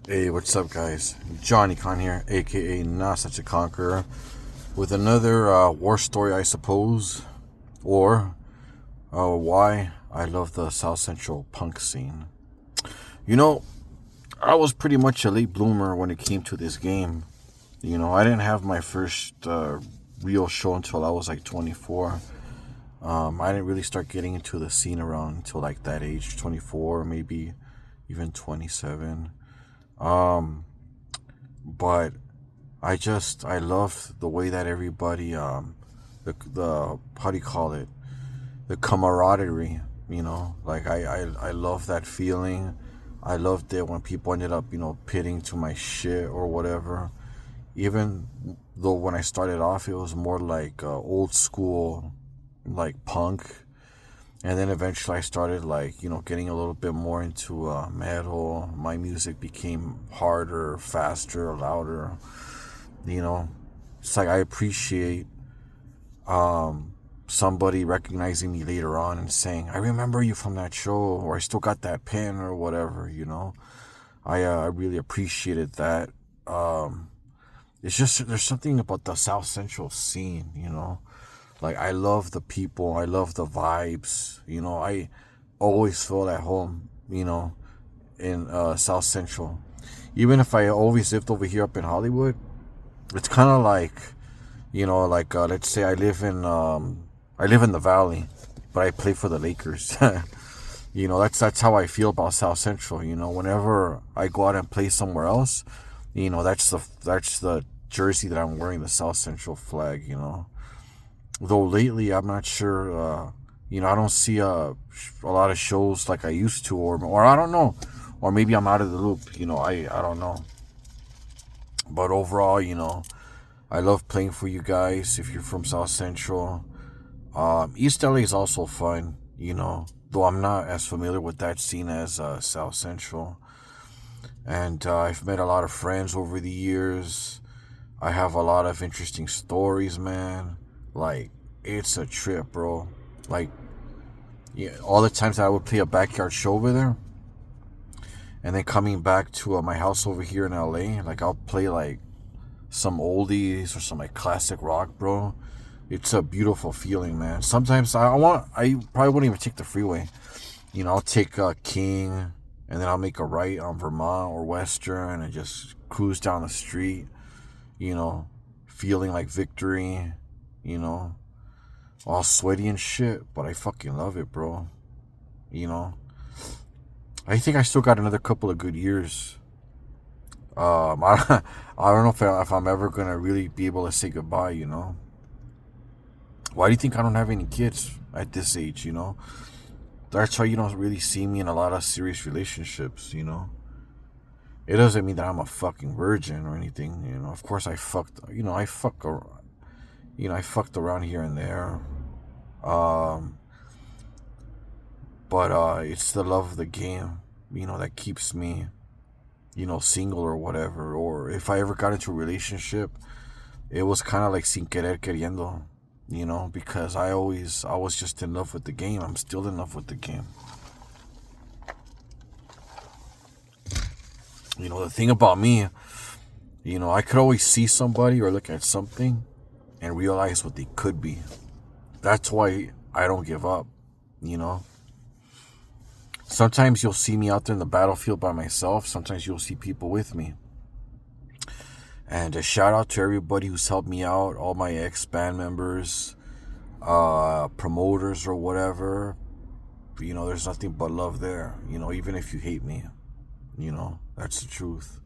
Hey, what's up, guys? Johnny Con here, aka Not Such a Conqueror, with another war story, I suppose, or why I love the South Central punk scene. You know, I was pretty much a late bloomer when it came to this game. I didn't have my first real show until I was like 24. I didn't really start getting into the scene around until like that age, 24, maybe even 27. But I love the way that everybody the how do you call it, the camaraderie. Like I love that feeling. I loved it when people ended up pitting to my shit or whatever. Even though when I started off it was more like old school, like punk, and then eventually I started like getting a little bit more into metal. My music became harder, faster, louder. you know it's like I appreciate somebody recognizing me later on and saying, I remember you from that show, or I still got that pen or whatever. I really appreciated that. It's just there's something about the South Central scene. Like, I love the people, I love the vibes. I always feel at home, in South Central. Even if I always lived over here up in Hollywood, it's kind of like, let's say I live in the Valley, but I play for the Lakers. That's how I feel about South Central. Whenever I go out and play somewhere else, that's the jersey that I'm wearing, the South Central flag. Though lately I'm not sure. I don't see a lot of shows like I used to, or I don't know, or maybe I'm out of the loop. I don't know. But overall, I love playing for you guys. If you're from South Central, East LA is also fun. Though I'm not as familiar with that scene as South Central. And I've met a lot of friends over the years. I have a lot of interesting stories, man. Like, it's a trip, bro. Like, yeah, all the times that I would play a backyard show over there, and then coming back to my house over here in LA, like, I'll play like some oldies or some like classic rock, bro. It's a beautiful feeling, man. Sometimes I probably wouldn't even take the freeway. I'll take King, and then I'll make a right on Vermont or Western and just cruise down the street, feeling like victory, all sweaty and shit, but I fucking love it, bro. I think I still got another couple of good years. I don't know if I'm ever gonna really be able to say goodbye. Why do you think I don't have any kids at this age? That's why you don't really see me in a lot of serious relationships. It doesn't mean that I'm a fucking virgin or anything. Of course I fucked. I fucked around here and there. But it's the love of the game, that keeps me, single or whatever. Or if I ever got into a relationship, it was kind of like sin querer queriendo, because I was just in love with the game. I'm still in love with the game. The thing about me, I could always see somebody or look at something and realize what they could be. That's why I don't give up. Sometimes you'll see me out there in the battlefield by myself. Sometimes you'll see people with me. And a shout out to everybody who's helped me out, all my ex-band members, promoters or whatever. There's nothing but love there, even if you hate me. That's the truth.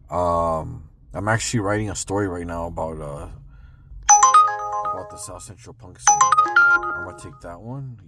I'm actually writing a story right now about the South Central punk scene. I'm gonna take that one.